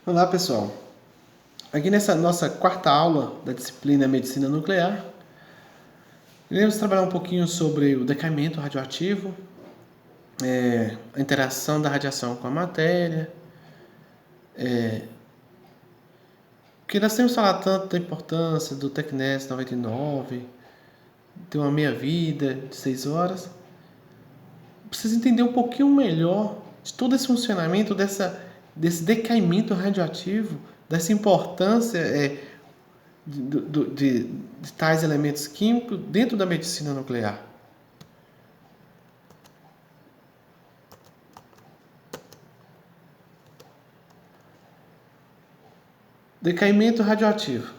Olá pessoal, aqui nessa nossa quarta aula da disciplina Medicina Nuclear, iremos trabalhar um pouquinho sobre o decaimento radioativo, a interação da radiação com a matéria, porque nós temos falado tanto da importância do TecNES 99, ter uma meia-vida de 6 horas. Precisa entender um pouquinho melhor de todo esse funcionamento desse decaimento radioativo, dessa importância de tais elementos químicos dentro da medicina nuclear. Decaimento radioativo.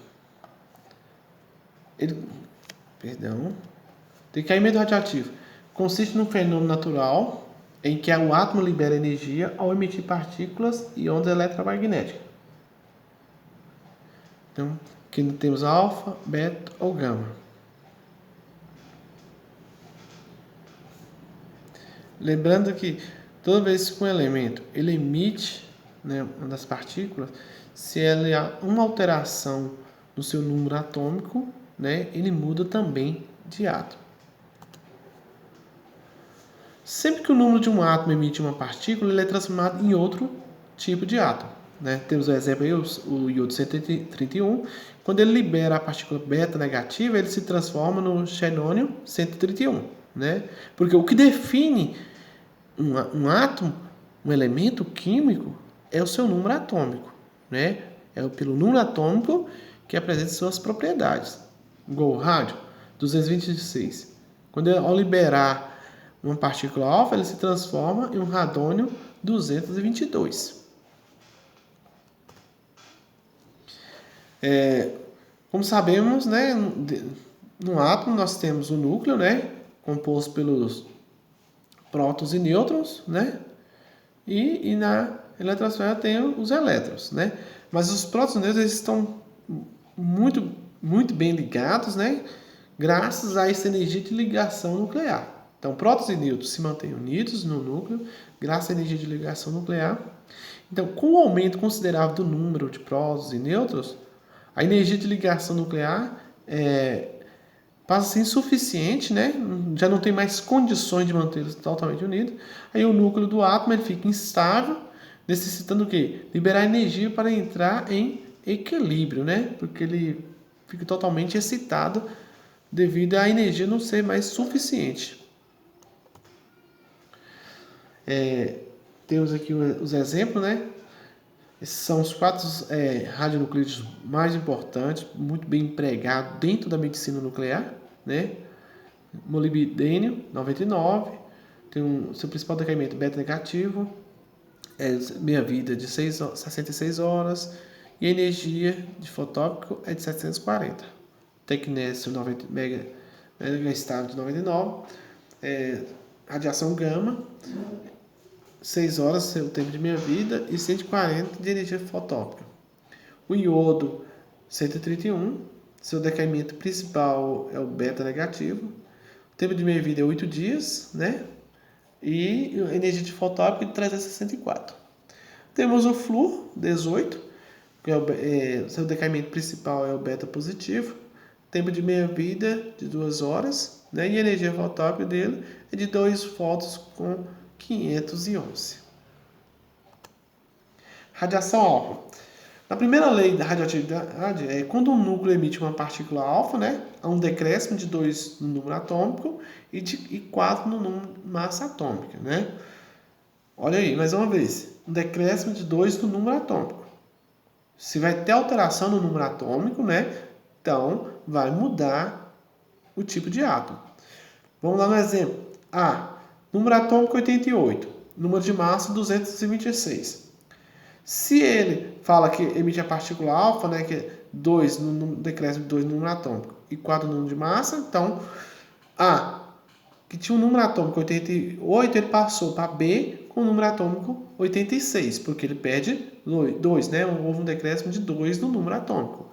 Decaimento radioativo consiste num fenômeno natural em que o átomo libera energia ao emitir partículas e ondas eletromagnéticas. Então, aqui temos alfa, beta ou gama. Lembrando que toda vez que um elemento ele emite, uma das partículas, se ele há uma alteração no seu número atômico, ele muda também de átomo. Sempre que o número de um átomo emite uma partícula, ele é transformado em outro tipo de átomo. Temos o exemplo aí, o iodo 131. Quando ele libera a partícula beta negativa, ele se transforma no xenônio 131. Porque o que define um átomo, um elemento químico, é o seu número atômico. É pelo número atômico que apresenta suas propriedades. Igual o rádio, 226. Quando ao liberar uma partícula alfa, ele se transforma em um radônio 222. Como sabemos, no átomo nós temos o núcleo, composto pelos prótons e nêutrons, e na eletrosfera tem os elétrons, Mas os prótons e nêutrons eles estão muito, muito bem ligados, graças a essa energia de ligação nuclear. Então, prótons e nêutrons se mantêm unidos no núcleo, graças à energia de ligação nuclear. Então, com o aumento considerável do número de prótons e nêutrons, a energia de ligação nuclear passa a ser insuficiente, já não tem mais condições de mantê-los totalmente unidos. Aí o núcleo do átomo ele fica instável, necessitando o quê? Liberar energia para entrar em equilíbrio, porque ele fica totalmente excitado devido à energia não ser mais suficiente. Temos aqui os exemplos, Esses são os 4 radionucleidos mais importantes, muito bem empregados dentro da medicina nuclear, Molibdênio, 99, tem seu principal decaimento beta negativo, meia-vida de 66 horas, e a energia de fotópico é de 740. Tecnésio 90 mega estável de 99, radiação gama, 6 horas seu tempo de meia-vida e 140 de energia fotópica. O iodo 131, seu decaimento principal é o beta negativo. O tempo de meia-vida é 8 dias, E a energia de fotópica de 364. Temos o flúor 18, que seu decaimento principal é o beta positivo. Tempo de meia-vida de 2 horas, E a energia fotópica dele é de 2 fótons com 511. Radiação alfa. Na primeira lei da radioatividade, quando um núcleo emite uma partícula alfa, há um decréscimo de 2 no número atômico e 4 no número de massa atômica, Olha aí, mais uma vez, um decréscimo de 2 no número atômico. Se vai ter alteração no número atômico, então vai mudar o tipo de átomo. Vamos lá no exemplo. Número atômico 88, número de massa 226. Se ele fala que emite a partícula alfa, que é 2 no decréscimo de 2 no número atômico e 4 no número de massa, então que tinha um número atômico 88, ele passou para B com o número atômico 86, porque ele perde 2, houve um decréscimo de 2 no número atômico.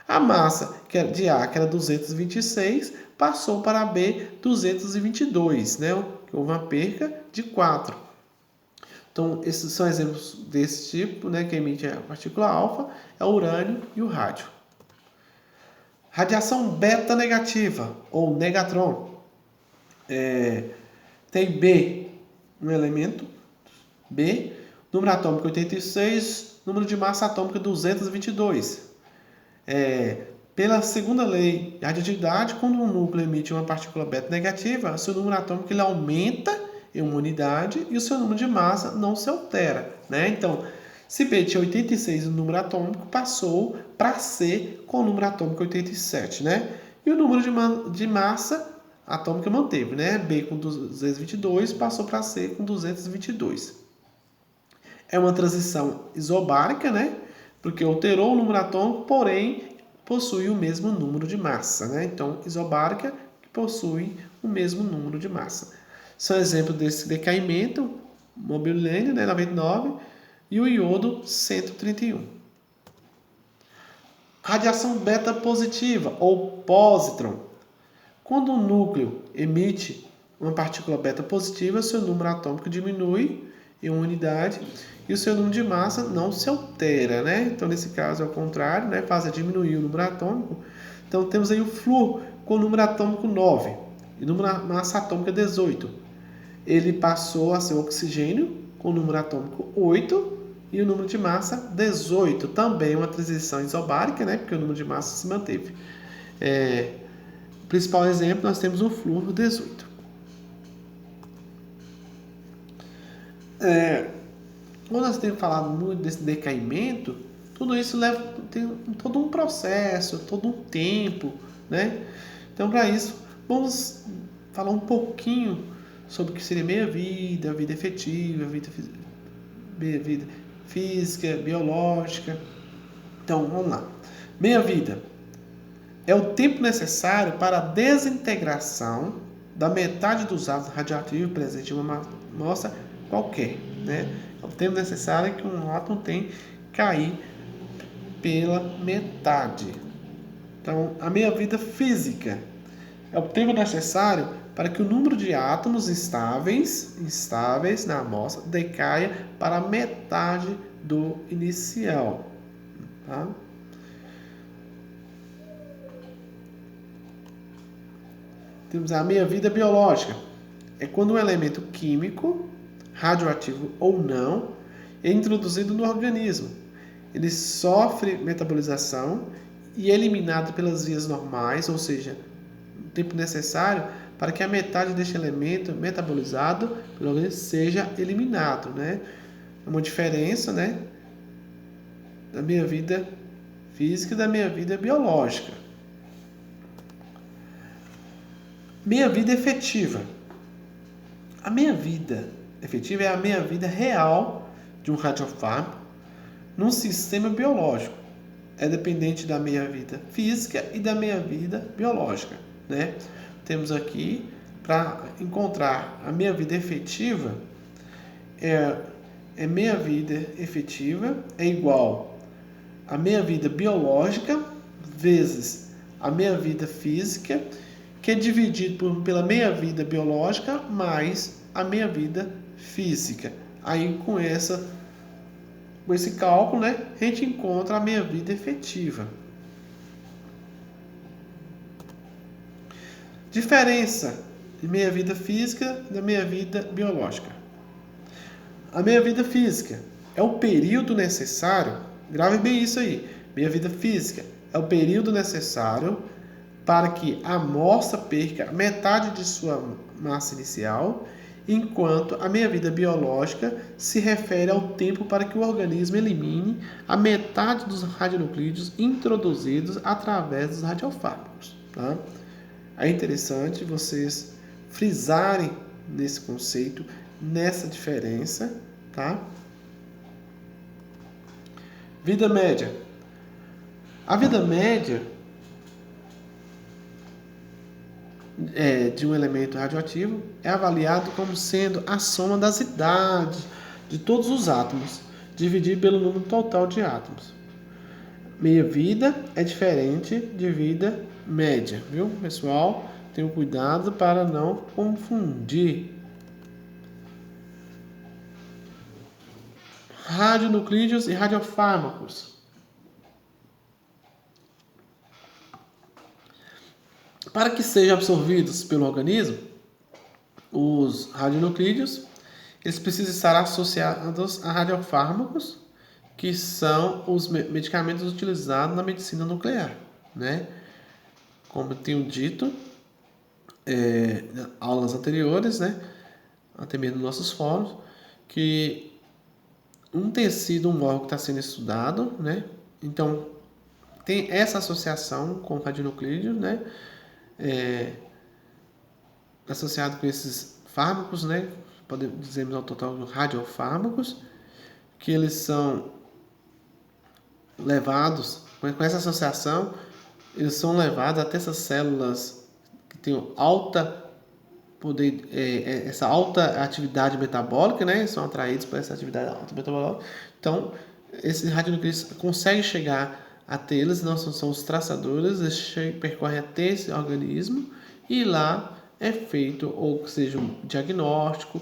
A massa de A, que era 226, passou para B 222, Houve uma perca de 4. Então, esses são exemplos desse tipo, né, que emite a partícula alfa, é o urânio e o rádio. Radiação beta negativa, ou negatron. Tem B, um elemento, B, número atômico 86, número de massa atômica 222. Pela segunda lei de radioatividade, quando um núcleo emite uma partícula beta negativa, seu número atômico ele aumenta em uma unidade e o seu número de massa não se altera, né? Então, se B tinha 86 no número atômico, passou para C com o número atômico 87, né? E o número de massa atômica manteve, né? B com 222 passou para C com 222. É uma transição isobárica, né? Porque alterou o número atômico, porém possui o mesmo número de massa, né? Então, isobárica que possui o mesmo número de massa. São exemplos desse decaimento, o mobilênio, né, 99, e o iodo, 131. Radiação beta positiva, ou positron. Quando um núcleo emite uma partícula beta positiva, seu número atômico diminui em uma unidade e o seu número de massa não se altera, né? Então, nesse caso, é o contrário, né? Faz diminuir o número atômico. Então, temos aí o flúor com o número atômico 9 e número massa atômica 18. Ele passou a ser o oxigênio com o número atômico 8 e o número de massa 18. Também uma transição isobárica, né? Porque o número de massa se manteve. Principal exemplo, nós temos o flúor 18. Quando nós temos falado muito desse decaimento, tudo isso tem todo um processo, todo um tempo, né? Então, para isso, vamos falar um pouquinho sobre o que seria meia-vida, vida efetiva, vida física, biológica. Então, vamos lá. Meia-vida é o tempo necessário para a desintegração da metade dos átomos radioativos presentes em uma amostra qualquer, né? É o tempo necessário que um átomo tem que cair pela metade. Então, a meia-vida física é o tempo necessário para que o número de átomos instáveis na amostra decaia para a metade do inicial. Tá? Temos a meia-vida biológica. É quando um elemento químico, radioativo ou não, é introduzido no organismo. Ele sofre metabolização e é eliminado pelas vias normais, ou seja, o tempo necessário para que a metade deste elemento metabolizado pelo organismo seja eliminado, né? É uma diferença, né, da meia-vida física e da meia-vida biológica. Meia-vida efetiva. A meia-vida efetiva é a meia-vida real de um radiofármaco num sistema biológico. É dependente da meia-vida física e da meia-vida biológica, né? Temos aqui, para encontrar a meia-vida efetiva, meia-vida efetiva é igual a meia-vida biológica vezes a meia-vida física, que é dividido pela meia-vida biológica mais a meia-vida física. Aí, com esse cálculo, né, a gente encontra a meia-vida efetiva. Diferença de meia-vida física da meia-vida biológica. A meia-vida física é o período necessário, grave bem isso aí, meia-vida física é o período necessário para que a amostra perca metade de sua massa inicial, enquanto a meia-vida biológica se refere ao tempo para que o organismo elimine a metade dos radionuclídeos introduzidos através dos radiofármacos. Tá? É interessante vocês frisarem nesse conceito, nessa diferença, tá? Vida média. A vida média de um elemento radioativo é avaliado como sendo a soma das idades de todos os átomos, dividido pelo número total de átomos. Meia-vida é diferente de vida média, viu, pessoal? Tenham cuidado para não confundir. radionuclídeos e radiofármacos. Para que sejam absorvidos pelo organismo, os radionuclídeos eles precisam estar associados a radiofármacos, que são os medicamentos utilizados na medicina nuclear, né? Como eu tenho dito em aulas anteriores, né? Até mesmo nos nossos fóruns, que um tecido, um órgão que está sendo estudado, né? Então, tem essa associação com o radionuclídeo, né? Associado com esses fármacos, né? Podemos dizer ao total radiofármacos, que eles são levados, com essa associação, eles são levados até essas células que têm alta poder, essa alta atividade metabólica, né? São atraídos por essa atividade alta metabólica. Então, esses radionuclídeos conseguem chegar até eles, não são os traçadores, eles percorrem até esse organismo e lá é feito ou que seja um diagnóstico,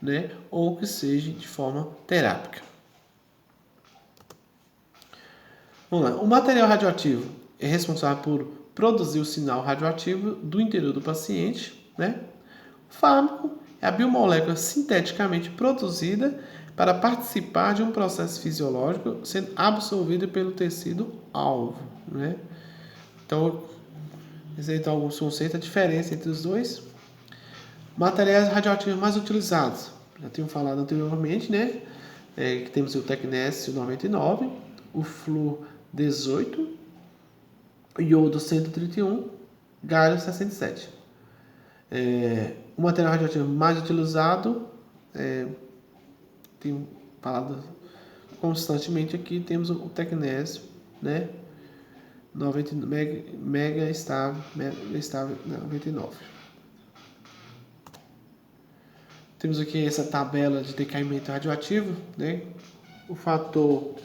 né? Ou que seja de forma terápica. Vamos lá. O material radioativo é responsável por produzir o sinal radioativo do interior do paciente, né? O fármaco é a biomolécula sinteticamente produzida para participar de um processo fisiológico sendo absorvido pelo tecido-alvo, né? Então, esse aí alguns conceitos, a diferença entre os dois. Materiais radioativos mais utilizados. Já tínhamos falado anteriormente, né? Que temos o Tecnésio 99, o Fluor 18, iodo 131, galho 67. O material radioativo mais utilizado, tenho falado constantemente aqui, temos o Tecnésio, né? 90, mega estável 99. Temos aqui essa tabela de decaimento radioativo, né? O fator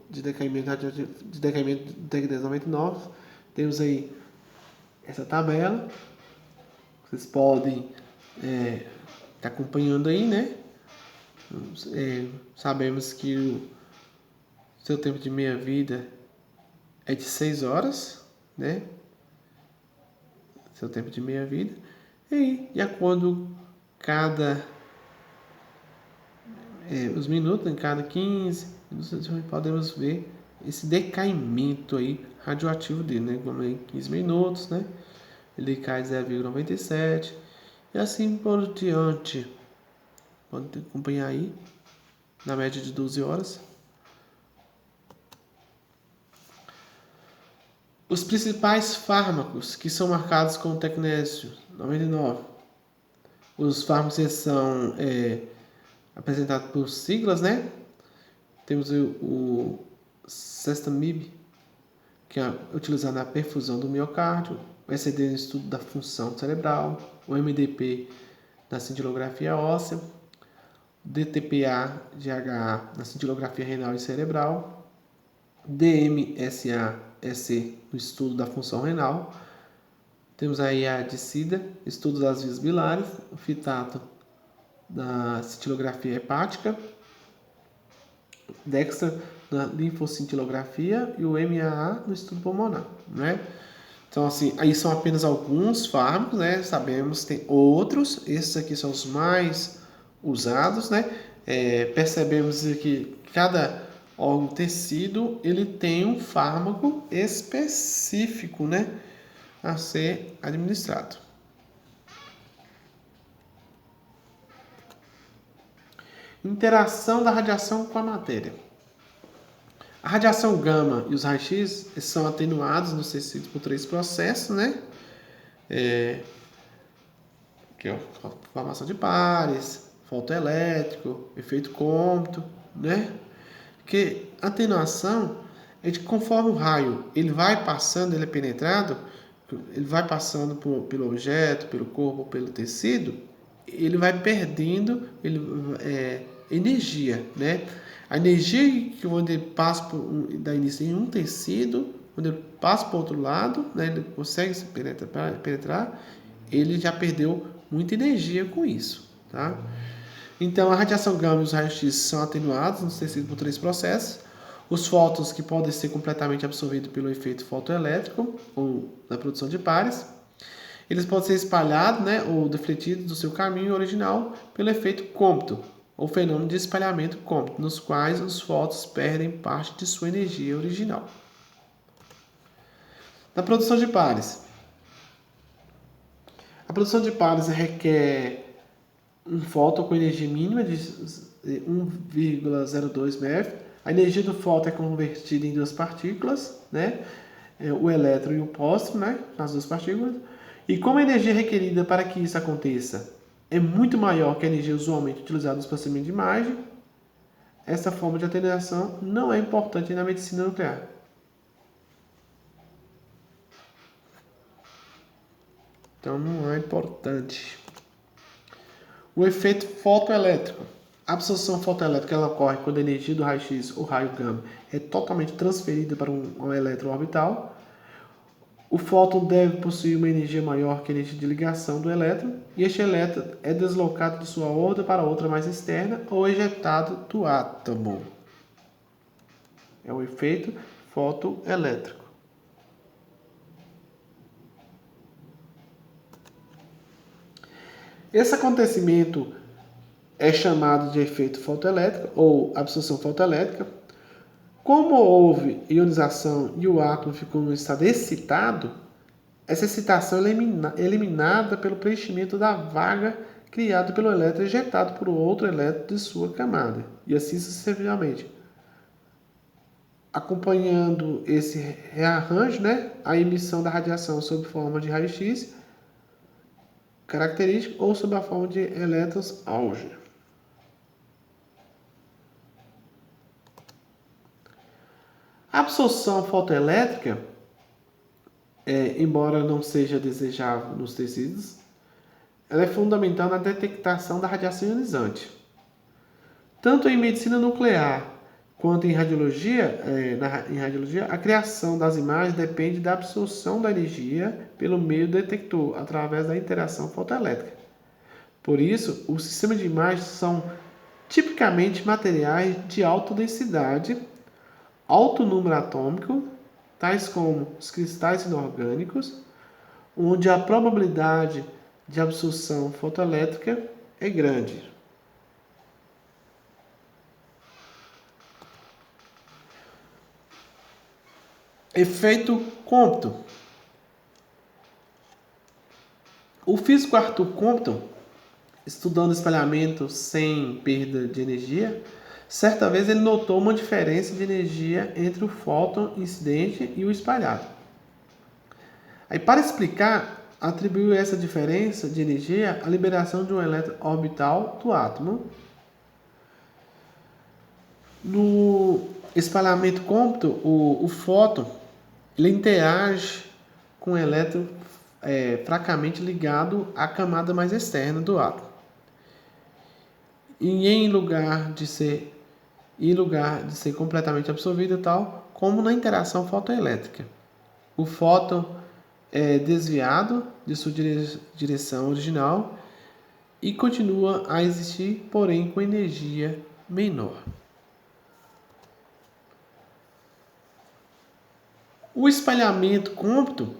de decaimento radioativo, de decaimento do Tecnésio 99. Temos aí essa tabela. Vocês podem estar acompanhando aí, né? Sabemos que o seu tempo de meia-vida é de 6 horas, né? Seu tempo de meia-vida. E de acordo os minutos, em cada 15 minutos, podemos ver esse decaimento aí radioativo dele, né? Como em 15 minutos, né? Ele cai 0,97 e assim por diante. Pode acompanhar aí, na média de 12 horas. Os principais fármacos que são marcados com o Tecnésio 99. Os fármacos são apresentados por siglas, né? Temos o Cestamib, que é utilizado na perfusão do miocárdio, o ECD no estudo da função cerebral, o MDP na cintilografia óssea, DTPA-GHA na cintilografia renal e cerebral, DMSA-EC no estudo da função renal. Temos aí a dicida, estudo das vias biliares, o fitato da cintilografia hepática, Dextra na linfocintilografia e o MAA no estudo pulmonar, né? Então, assim, aí são apenas alguns fármacos, né? Sabemos que tem outros, esses aqui são os mais usados, né? Percebemos que cada órgão tecido, ele tem um fármaco específico, né? A ser administrado. Interação da radiação com a matéria. A radiação gama e os raios-x são atenuados nos tecidos por 3 processos, né? Que é a formação de pares, fotoelétrico, efeito cômputo, né? Que a atenuação é de conforme o raio ele vai passando, ele é penetrado, ele vai passando pelo objeto, pelo corpo, pelo tecido, ele vai perdendo energia, né? A energia que quando ele passa dá início em um tecido, quando ele passa para o outro lado, né, ele consegue se penetrar, ele já perdeu muita energia com isso, tá? Então, a radiação gama e os raios-x são atenuados nos tecidos por três processos. Os fótons que podem ser completamente absorvidos pelo efeito fotoelétrico ou na produção de pares. Eles podem ser espalhados, né, ou defletidos do seu caminho original pelo efeito Compton, ou fenômeno de espalhamento Compton, nos quais os fótons perdem parte de sua energia original. Na produção de pares. A produção de pares requer um fóton com energia mínima de 1,02 MeV. A energia do fóton é convertida em duas partículas, né? O elétron e o pósitron, né? As duas partículas. E como a energia requerida para que isso aconteça é muito maior que a energia usualmente utilizada no processamento de imagem, essa forma de atenuação não é importante na medicina nuclear. Então não é importante. O efeito fotoelétrico. A absorção fotoelétrica ela ocorre quando a energia do raio-x ou raio gama é totalmente transferida para um elétron orbital. O fóton deve possuir uma energia maior que a energia de ligação do elétron, e este elétron é deslocado de sua órbita para outra mais externa ou ejetado do átomo. É o efeito fotoelétrico. Esse acontecimento é chamado de efeito fotoelétrico ou absorção fotoelétrica. Como houve ionização e o átomo ficou no estado excitado, essa excitação é eliminada pelo preenchimento da vaga criada pelo elétron ejetado por outro elétron de sua camada, e assim sucessivamente. Acompanhando esse rearranjo, né, a emissão da radiação sob forma de raio-x característico ou sob a forma de elétrons auge. A absorção fotoelétrica, embora não seja desejável nos tecidos, ela é fundamental na detectação da radiação ionizante. Tanto em medicina nuclear quanto em radiologia, a criação das imagens depende da absorção da energia pelo meio detector, através da interação fotoelétrica. Por isso, os sistemas de imagens são tipicamente materiais de alta densidade, alto número atômico, tais como os cristais inorgânicos, onde a probabilidade de absorção fotoelétrica é grande. Efeito Compton. O físico Arthur Compton, estudando espalhamento sem perda de energia, certa vez ele notou uma diferença de energia entre o fóton incidente e o espalhado. Aí, para explicar, atribuiu essa diferença de energia à liberação de um elétron orbital do átomo. No espalhamento Compton, o fóton ele interage com o elétron fracamente ligado à camada mais externa do átomo. E em lugar de ser completamente absorvido, tal como na interação fotoelétrica. O fóton é desviado de sua direção original e continua a existir, porém com energia menor. O espalhamento Compton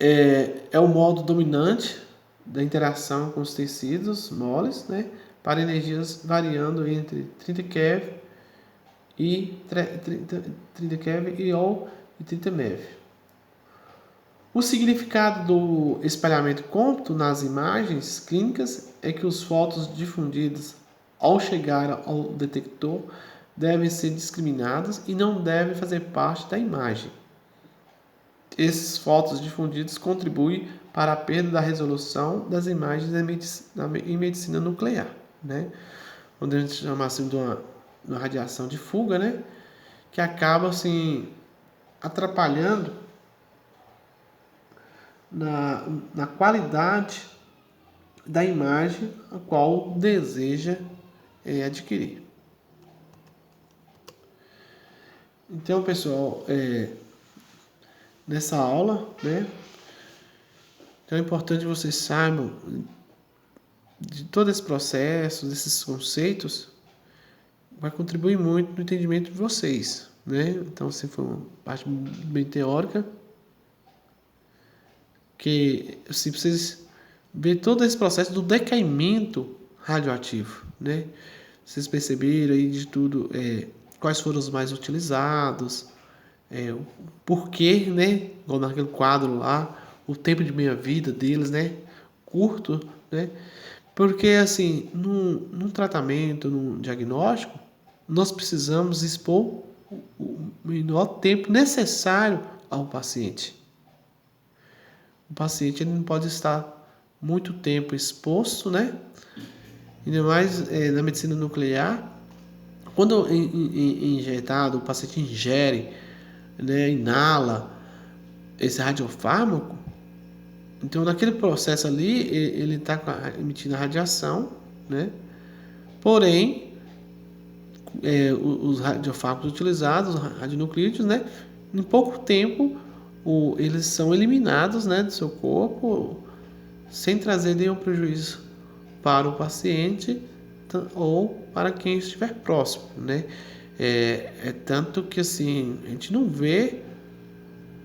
é o modo dominante da interação com os tecidos moles, né, para energias variando entre 30 keV e 30 keV ou 30 MeV. O significado do espalhamento Compton nas imagens clínicas é que os fótons difundidos ao chegar ao detector devem ser discriminados e não devem fazer parte da imagem. Esses fótons difundidos contribuem para a perda da resolução das imagens em medicina nuclear, né? Onde a gente chama assim de uma radiação de fuga, né? Que acaba assim atrapalhando na qualidade da imagem a qual deseja adquirir. Então, pessoal, nessa aula, né, Então é importante que vocês saibam de todo esse processo, desses conceitos, vai contribuir muito no entendimento de vocês, né? Então, se for uma parte bem teórica, que se vocês ver todo esse processo do decaimento radioativo, né? Vocês perceberam aí de tudo, quais foram os mais utilizados, o porquê, né? Igual naquele quadro lá, o tempo de meia-vida deles, né? Curto, né? Porque, assim, num tratamento, num diagnóstico, nós precisamos expor o menor tempo necessário ao paciente. O paciente ele não pode estar muito tempo exposto, né? Ainda mais na medicina nuclear, quando injetado, o paciente ingere, né, inala esse radiofármaco, então naquele processo ali ele está emitindo a radiação, né? Porém, os radiofármacos utilizados, os radionuclídeos, né? Em pouco tempo eles são eliminados, né, do seu corpo sem trazer nenhum prejuízo para o paciente ou para quem estiver próximo, né? É tanto que assim a gente não vê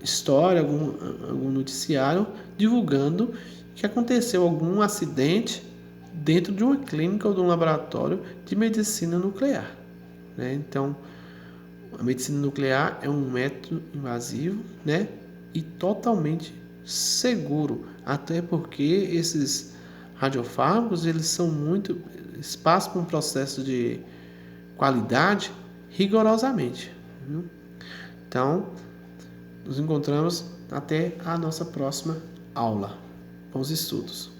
história, algum noticiário divulgando que aconteceu algum acidente dentro de uma clínica ou de um laboratório de medicina nuclear, né? Então, a medicina nuclear é um método invasivo, né? E totalmente seguro, até porque esses radiofármacos eles passam por um processo de qualidade rigorosamente, viu? Então, nos encontramos até a nossa próxima aula. Bons estudos!